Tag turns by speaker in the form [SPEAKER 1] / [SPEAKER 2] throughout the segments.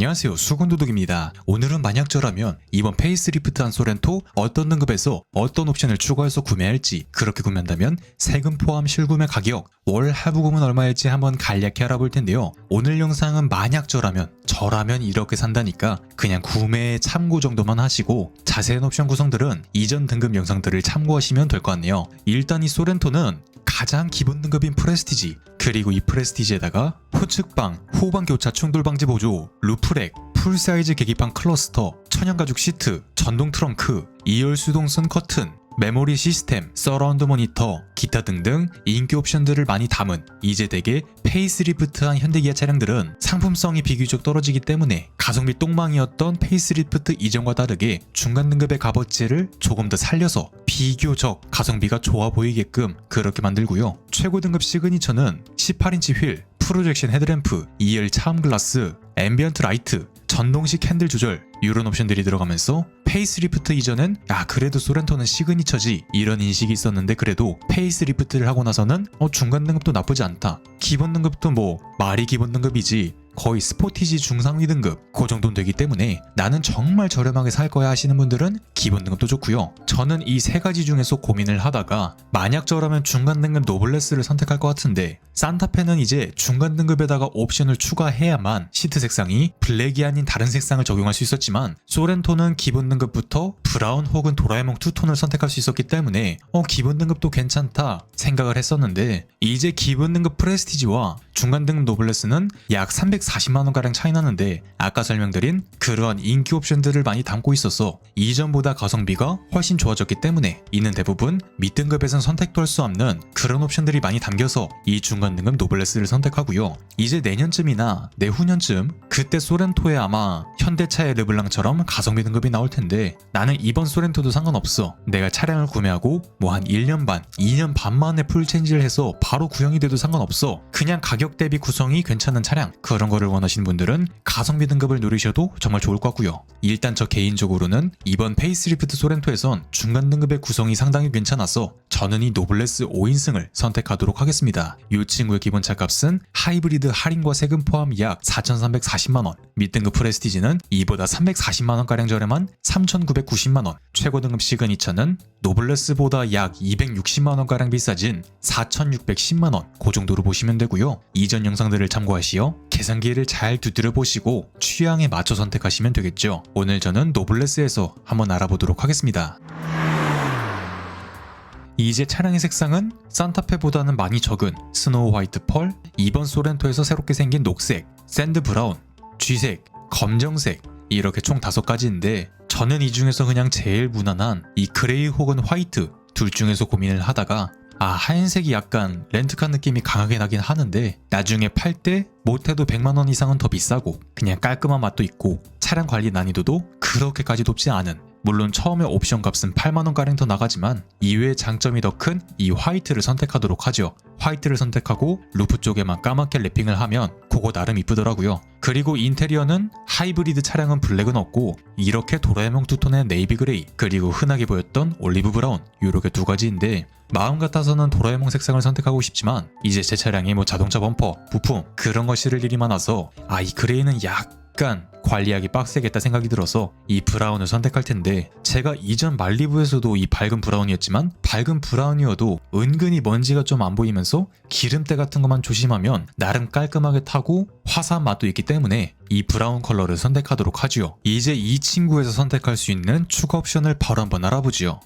[SPEAKER 1] 안녕하세요, 수군도둑입니다. 오늘은 만약저라면 이번 페이스리프트한 소렌토 어떤 등급에서 어떤 옵션을 추가해서 구매할지, 그렇게 구매한다면 세금 포함 실구매 가격, 월 하부금은 얼마일지 한번 간략히 알아볼 텐데요. 오늘 영상은 만약저라면, 저라면 이렇게 산다니까 그냥 구매에 참고 정도만 하시고 자세한 옵션 구성들은 이전 등급 영상들을 참고하시면 될 것 같네요. 일단 이 소렌토는 가장 기본 등급인 프레스티지, 그리고 이 프레스티지에다가 후측방, 후방 교차 충돌 방지 보조, 루프렉, 풀사이즈 계기판 클러스터, 천연가죽 시트, 전동 트렁크, 2열 수동선 커튼, 메모리 시스템, 서라운드 모니터, 기타 등등 인기 옵션들을 많이 담은 이제되게 페이스리프트한 현대기아 차량들은 상품성이 비교적 떨어지기 때문에 가성비 똥망이었던 페이스리프트 이전과 다르게 중간 등급의 값어치를 조금 더 살려서 비교적 가성비가 좋아 보이게끔 그렇게 만들고요. 최고 등급 시그니처는 18인치 휠, 프로젝션 헤드램프, 2열 차음 글라스, 앰비언트 라이트, 전동식 핸들 조절 이런 옵션들이 들어가면서 페이스리프트 이전엔 그래도 소렌토는 시그니처지 이런 인식이 있었는데, 그래도 페이스리프트를 하고 나서는 중간 등급도 나쁘지 않다, 기본 등급도 말이 기본 등급이지 거의 스포티지 중상위 등급 그 정도는 되기 때문에 나는 정말 저렴하게 살 거야 하시는 분들은 기본 등급도 좋고요. 저는 이 세 가지 중에서 고민을 하다가 만약 저라면 중간 등급 노블레스를 선택할 것 같은데, 산타페는 이제 중간 등급에다가 옵션을 추가해야만 시트 색상이 블랙이 아닌 다른 색상을 적용할 수 있었지만, 소렌토는 기본 등급부터 브라운 혹은 도라에몽 투톤을 선택할 수 있었기 때문에 기본 등급도 괜찮다 생각을 했었는데, 이제 기본 등급 프레스티지와 중간 등급 노블레스는 약 340만원가량 차이 나는데, 아까 설명드린 그러한 인기 옵션들을 많이 담고 있어서 이전보다 가성비가 훨씬 좋아졌기 때문에 이는 대부분 밑등급에선 선택도 할 수 없는 그런 옵션들이 많이 담겨서 이 중간 등급 노블레스를 선택하고요. 이제 내년쯤이나 내후년쯤 그때 소렌토에 아마 현대차의 르블랑처럼 가성비 등급이 나올 텐데, 나는 이번 소렌토도 상관없어. 내가 차량을 구매하고 한 1년 반, 2년 반 만에 풀 체인지를 해서 바로 구형이 돼도 상관없어. 그냥 가격 대비 구성이 괜찮은 차량, 그런 거를 원하시는 분들은 가성비 등급을 누리셔도 정말 좋을 것 같고요. 일단 저 개인적으로는 이번 페이스리프트 소렌토에선 중간 등급의 구성이 상당히 괜찮아서 저는 이 노블레스 5인승을 선택하도록 하겠습니다. 이 친구의 기본차 값은 하이브리드 할인과 세금 포함 약 4,340만원, 밑등급 프레스티지는 이보다 340만원가량 저렴한 3,990만원, 최고 등급 시그니처는 노블레스보다 약 260만원가량 비싸진 4,610만원, 그 정도로 보시면 되고요. 이전 영상들을 참고하시어 계산기를 잘 두드려 보시고 취향에 맞춰 선택하시면 되겠죠. 오늘 저는 노블레스에서 한번 알아보도록 하겠습니다. 이제 차량의 색상은 산타페보다는 많이 적은 스노우 화이트 펄, 이번 소렌토에서 새롭게 생긴 녹색, 샌드 브라운, 쥐색, 검정색, 이렇게 총 5가지인데 저는 이 중에서 그냥 제일 무난한 이 그레이 혹은 화이트 둘 중에서 고민을 하다가 하얀색이 약간 렌트카 느낌이 강하게 나긴 하는데 나중에 팔 때 못해도 100만원 이상은 더 비싸고 그냥 깔끔한 맛도 있고 차량 관리 난이도도 그렇게까지 높지 않은, 물론 처음에 옵션 값은 8만원가량 더 나가지만 이외의 장점이 더 큰 이 화이트를 선택하도록 하죠. 화이트를 선택하고 루프 쪽에만 까맣게 랩핑을 하면 그거 나름 이쁘더라고요. 그리고 인테리어는 하이브리드 차량은 블랙은 없고 이렇게 도라에몽 투톤의 네이비 그레이, 그리고 흔하게 보였던 올리브 브라운, 요렇게 2가지인데 마음 같아서는 도라에몽 색상을 선택하고 싶지만 이제 제 차량이 자동차 범퍼, 부품 그런 거 실을 일이 많아서 이 그레이는 약간 관리하기 빡세겠다 생각이 들어서 이 브라운을 선택할 텐데, 제가 이전 말리부에서도 이 밝은 브라운이었지만 밝은 브라운이어도 은근히 먼지가 좀 안 보이면서 기름때 같은 것만 조심하면 나름 깔끔하게 타고 화사한 맛도 있기 때문에 이 브라운 컬러를 선택하도록 하지요. 이제 이 친구에서 선택할 수 있는 추가 옵션을 바로 한번 알아보지요.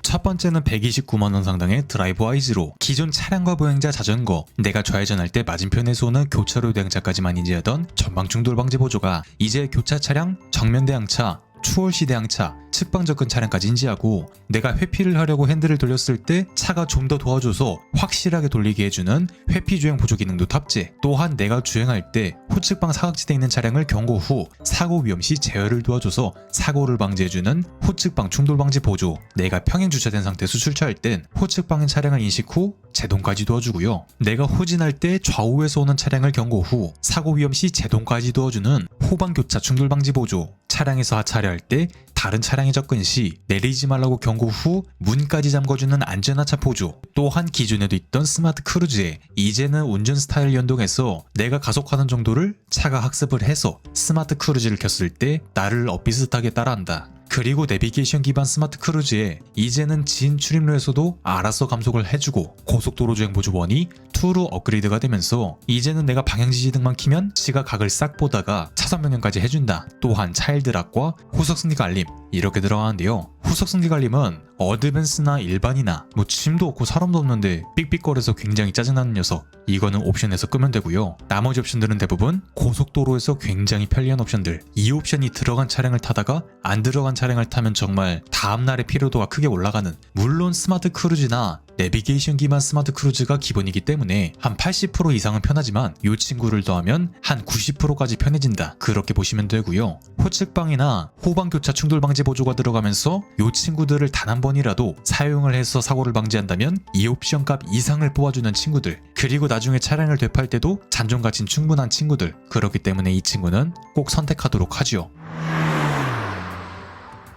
[SPEAKER 1] 첫 번째는 129만원 상당의 드라이브 와이즈로 기존 차량과 보행자 자전거, 내가 좌회전할 때 맞은편에서 오는 교차로 대항차까지만 인지하던 전방 충돌 방지 보조가 이제 교차 차량, 정면 대항차, 추월시 대항차, 측방 접근 차량까지 인지하고 내가 회피를 하려고 핸들을 돌렸을 때 차가 좀 더 도와줘서 확실하게 돌리게 해주는 회피 주행 보조 기능도 탑재. 또한 내가 주행할 때 후측방 사각지대에 있는 차량을 경고 후 사고 위험 시 제어를 도와줘서 사고를 방지해주는 후측방 충돌 방지 보조, 내가 평행 주차된 상태에서 출차할 땐 후측방의 차량을 인식 후 제동까지 도와주고요. 내가 후진할 때 좌우에서 오는 차량을 경고 후 사고 위험 시 제동까지 도와주는 후방 교차 충돌 방지 보조, 차량에서 하차를 할 때 다른 차량에 접근 시 내리지 말라고 경고 후 문까지 잠궈주는 안전하차 보조, 또한 기존에도 있던 스마트 크루즈에 이제는 운전 스타일 연동해서 내가 가속하는 정도를 차가 학습을 해서 스마트 크루즈를 켰을 때 나를 비슷하게 따라한다. 그리고 내비게이션 기반 스마트 크루즈에 이제는 진 출입로에서도 알아서 감속을 해주고 고속도로 주행 보조 1이 2로 업그레이드가 되면서 이제는 내가 방향지시 등만 키면 시각각을 싹 보다가 차선 변경까지 해준다. 또한 차일드 락과 후속 승리가 알림 이렇게 들어가는데요. 후속 승리가 알림은 어드밴스나 일반이나 뭐 짐도 없고 사람도 없는데 삑삑거려서 굉장히 짜증나는 녀석, 이거는 옵션에서 끄면 되고요. 나머지 옵션들은 대부분 고속도로에서 굉장히 편리한 옵션들, 이 옵션이 들어간 차량을 타다가 안 들어간 차량을 타면 정말 다음날의 피로도가 크게 올라가는, 물론 스마트 크루즈나 내비게이션 기반 스마트 크루즈가 기본이기 때문에 한 80% 이상은 편하지만 이 친구를 더하면 한 90%까지 편해진다, 그렇게 보시면 되고요. 호측방이나 후방교차 충돌 방지 보조가 들어가면서 이 친구들을 단 한 번이라도 사용을 해서 사고를 방지한다면 이 옵션 값 이상을 뽑아주는 친구들, 그리고 나중에 차량을 되팔 때도 잔존가치는 충분한 친구들, 그렇기 때문에 이 친구는 꼭 선택하도록 하지요.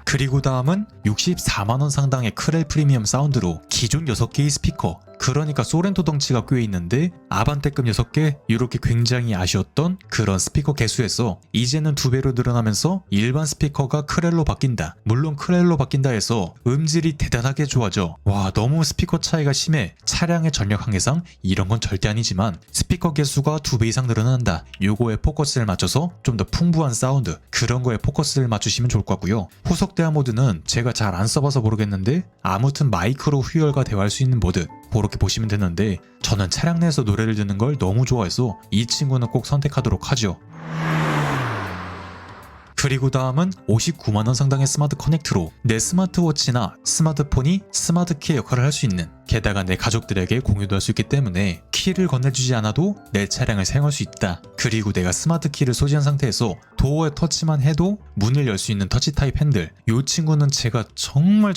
[SPEAKER 1] 그리고 다음은 64만원 상당의 크렐 프리미엄 사운드로 기존 6개의 스피커, 그러니까 소렌토 덩치가 꽤 있는데 아반떼급 6개, 이렇게 굉장히 아쉬웠던 그런 스피커 개수에서 이제는 2배로 늘어나면서 일반 스피커가 크렐로 바뀐다. 물론 크렐로 바뀐다 해서 음질이 대단하게 좋아져. 와, 너무 스피커 차이가 심해. 차량의 전력 한계상 이런 건 절대 아니지만 스피커 개수가 2배 이상 늘어난다. 요거에 포커스를 맞춰서 좀 더 풍부한 사운드, 그런 거에 포커스를 맞추시면 좋을 것 같고요. 후속 대화 모드는 제가 잘 안 써봐서 모르겠는데 아무튼 마이크로 후열과 대화할 수 있는 모드, 그렇게 보시면 되는데 저는 차량 내에서 노래를 듣는 걸 너무 좋아해서 이 친구는 꼭 선택하도록 하죠. 그리고 다음은 59만원 상당의 스마트 커넥트로 내 스마트워치나 스마트폰이 스마트키의 역할을 할 수 있는, 게다가 내 가족들에게 공유도 할 수 있기 때문에 키를 건네주지 않아도 내 차량을 사용할 수 있다. 그리고 내가 스마트키를 소지한 상태에서 도어에 터치만 해도 문을 열 수 있는 터치 타입 핸들, 이 친구는 제가 정말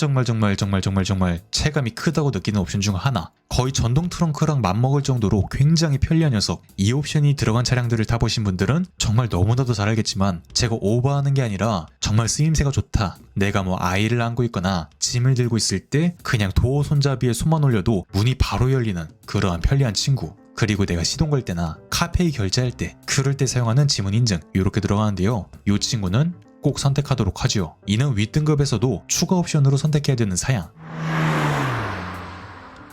[SPEAKER 1] 체감이 크다고 느끼는 옵션 중 하나. 거의 전동 트렁크랑 맞먹을 정도로 굉장히 편리한 녀석. 이 옵션이 들어간 차량들을 타보신 분들은 정말 너무나도 잘 알겠지만 제가 오버하는 게 아니라 정말 쓰임새가 좋다. 내가 뭐 아이를 안고 있거나 짐을 들고 있을 때 그냥 도어 손잡이에 손만 올려도 문이 바로 열리는 그러한 편리한 친구. 그리고 내가 시동 걸 때나 카페이 결제할 때, 그럴 때 사용하는 지문 인증, 이렇게 들어가는데요. 이 친구는 꼭 선택하도록 하지요. 이는 윗등급에서도 추가 옵션으로 선택해야 되는 사양.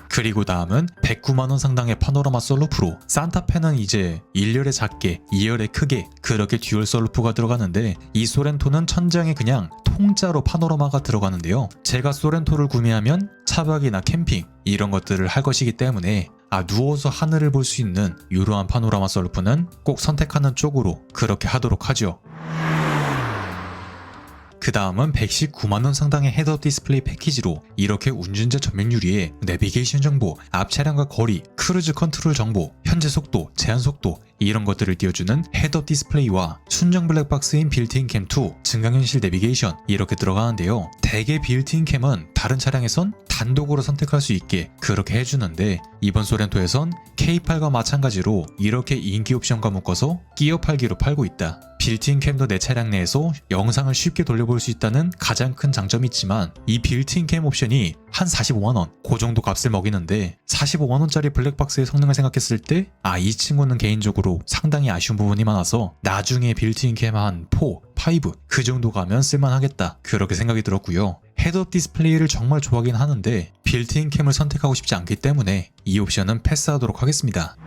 [SPEAKER 1] 그리고 다음은 109만원 상당의 파노라마 썬루프로 산타페는 이제 1열에 작게 2열에 크게 그렇게 듀얼 썬루프가 들어가는데 이 소렌토는 천장에 그냥 통짜로 파노라마가 들어가는데요. 제가 소렌토를 구매하면 차박이나 캠핑 이런 것들을 할 것이기 때문에 누워서 하늘을 볼 수 있는 이러한 파노라마 썬루프는 꼭 선택하는 쪽으로 그렇게 하도록 하죠. 그 다음은 119만원 상당의 헤드업 디스플레이 패키지로 이렇게 운전자 전면 유리에 내비게이션 정보, 앞 차량과 거리, 크루즈 컨트롤 정보, 현재 속도, 제한 속도 이런 것들을 띄워주는 헤드업 디스플레이와 순정 블랙박스인 빌트인 캠2, 증강현실 내비게이션 이렇게 들어가는데요. 대개 빌트인 캠은 다른 차량에선 단독으로 선택할 수 있게 그렇게 해주는데 이번 소렌토에선 K8과 마찬가지로 이렇게 인기 옵션과 묶어서 끼어 팔기로 팔고 있다. 빌트인 캠도 내 차량 내에서 영상을 쉽게 돌려볼 수 있다는 가장 큰 장점이 있지만 이 빌트인 캠 옵션이 한 45만원 그 정도 값을 먹이는데 45만원짜리 블랙박스의 성능을 생각했을 때 이 친구는 개인적으로 상당히 아쉬운 부분이 많아서 나중에 빌트인 캠 한 4, 5 그 정도 가면 쓸만하겠다 그렇게 생각이 들었고요. 헤드업 디스플레이를 정말 좋아하긴 하는데 빌트인 캠을 선택하고 싶지 않기 때문에 이 옵션은 패스하도록 하겠습니다.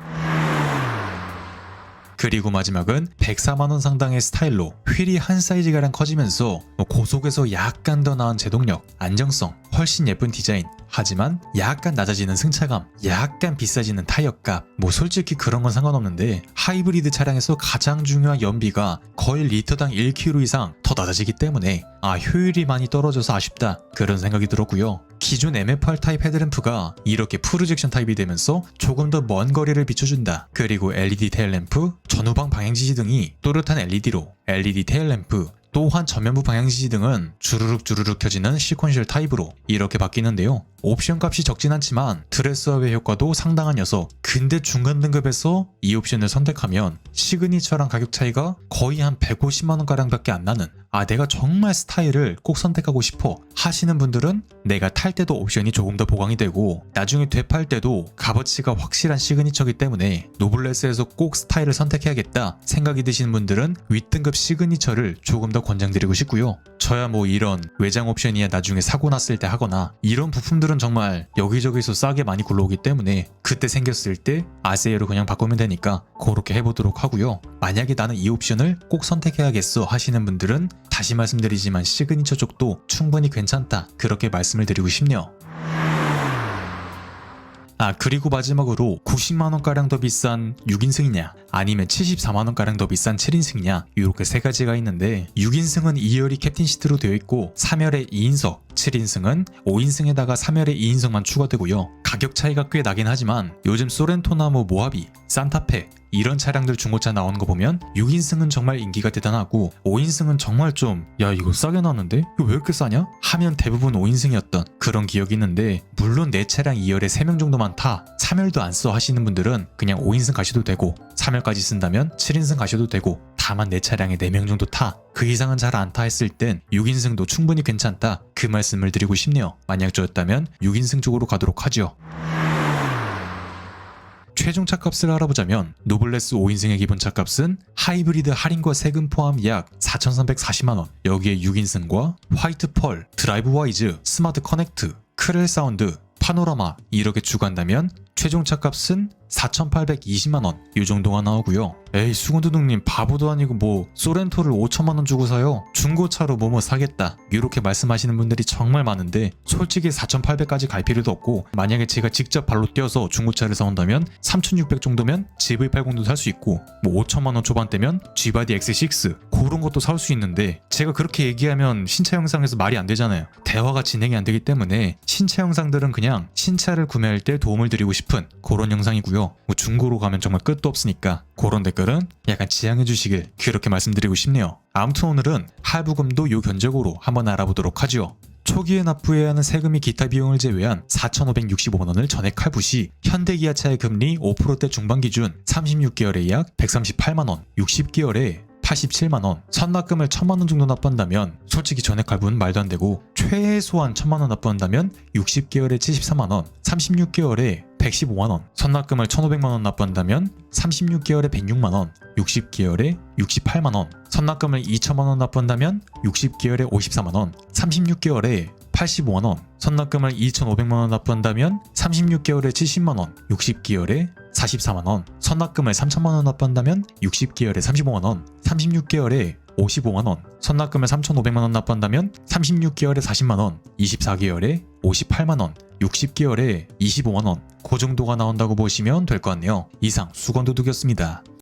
[SPEAKER 1] 그리고 마지막은 104만원 상당의 스타일로 휠이 한 사이즈가량 커지면서 고속에서 약간 더 나은 제동력, 안정성, 훨씬 예쁜 디자인, 하지만 약간 낮아지는 승차감, 약간 비싸지는 타이어값, 솔직히 그런 건 상관없는데 하이브리드 차량에서 가장 중요한 연비가 거의 리터당 1km 이상 더 낮아지기 때문에 효율이 많이 떨어져서 아쉽다 그런 생각이 들었고요. 기존 MFR 타입 헤드램프가 이렇게 프로젝션 타입이 되면서 조금 더 먼 거리를 비춰준다. 그리고 LED 테일램프, 전후방 방향지시 등이 또렷한 LED로 LED 테일램프, 또한 전면부 방향지시 등은 주르륵 켜지는 시퀀셜 타입으로 이렇게 바뀌는데요. 옵션 값이 적진 않지만 드레스업의 효과도 상당한 녀석. 근데 중간 등급에서 이 옵션을 선택하면 시그니처랑 가격 차이가 거의 한 150만원가량밖에 안 나는, 내가 정말 스타일을 꼭 선택하고 싶어 하시는 분들은 내가 탈 때도 옵션이 조금 더 보강이 되고 나중에 되팔 때도 값어치가 확실한 시그니처이기 때문에 노블레스에서 꼭 스타일을 선택해야겠다 생각이 드시는 분들은 윗등급 시그니처를 조금 더 권장드리고 싶고요. 저야 뭐 이런 외장 옵션이야 나중에 사고 났을 때 하거나 이런 부품들은 정말 여기저기서 싸게 많이 굴러오기 때문에 그때 생겼을 때 아세이로 그냥 바꾸면 되니까 그렇게 해보도록 하고요. 만약에 나는 이 옵션을 꼭 선택해야겠어 하시는 분들은 다시 말씀드리지만 시그니처 쪽도 충분히 괜찮다 그렇게 말씀을 드리고 싶네요. 그리고 마지막으로 90만원가량 더 비싼 6인승이냐 아니면 74만원가량 더 비싼 7인승이냐 이렇게 세 가지가 있는데 6인승은 2열이 캡틴 시트로 되어 있고 3열에 2인석, 7인승은 5인승에다가 3열에 2인석만 추가되고요. 가격 차이가 꽤 나긴 하지만 요즘 소렌토나 모하비, 산타페 이런 차량들 중고차 나오는 거 보면 6인승은 정말 인기가 대단하고 5인승은 정말 좀 이거 싸게 나왔는데? 이거 왜 이렇게 싸냐? 하면 대부분 5인승이었던 그런 기억이 있는데 물론 내 차량 2열에 3명 정도만 타 3열도 안 써 하시는 분들은 그냥 5인승 가셔도 되고 3열까지 쓴다면 7인승 가셔도 되고 다만 내 차량에 4명 정도 타 그 이상은 잘 안 타 했을 땐 6인승도 충분히 괜찮다 그 말씀을 드리고 싶네요. 만약 저였다면 6인승 쪽으로 가도록 하죠. 최종 차값을 알아보자면 노블레스 5인승의 기본 차값은 하이브리드 할인과 세금 포함 약 4,340만원, 여기에 6인승과 화이트 펄, 드라이브 와이즈, 스마트 커넥트, 크렐 사운드, 파노라마 이렇게 추가한다면 최종 차값은 4,820만원 이 정도가 나오고요. 에이 수건두둥님 바보도 아니고 뭐 소렌토를 5천만원 주고 사요? 중고차로 뭐뭐 사겠다 이렇게 말씀하시는 분들이 정말 많은데 솔직히 4,800까지 갈 필요도 없고 만약에 제가 직접 발로 뛰어서 중고차를 사온다면 3,600 정도면 GV80도 살 수 있고 뭐 5천만원 초반대면 G바디 X6 그런 것도 살 수 있는데 제가 그렇게 얘기하면 신차 영상에서 말이 안 되잖아요. 대화가 진행이 안 되기 때문에 신차 영상들은 그냥 신차를 구매할 때 도움을 드리고 싶은 그런 영상이고요. 뭐 중고로 가면 정말 끝도 없으니까 그런 댓글은 약간 지양해 주시길 그렇게 말씀드리고 싶네요. 아무튼 오늘은 할부금도 요 견적으로 한번 알아보도록 하죠. 초기에 납부해야 하는 세금이 기타 비용을 제외한 4,565만원을 전액 할부 시 현대기아차의 금리 5%대 중반 기준 36개월에 약 138만원, 60개월에 87만원, 선납금을 1,000만원 정도 납부한다면 솔직히 전액 할부는 말도 안 되고 최소한 1,000만원 납부한다면 60개월에 74만원, 36개월에 115만원, 선납금을 1,500만원 납부한다면 36개월에 106만원, 60개월에 68만원, 선납금을 2,000만원 납부한다면 60개월에 54만원, 36개월에 85만원, 선납금을 2,500만원 납부한다면 36개월에 70만원, 60개월에 44만원, 선납금을 3,000만원 납부한다면 60개월에 35만원, 36개월에 55만원, 선납금을 3,500만원 납부한다면 36개월에 40만원, 24개월에 58만원, 60개월에 25만원 그 정도가 나온다고 보시면 될 것 같네요. 이상 수건도둑이었습니다.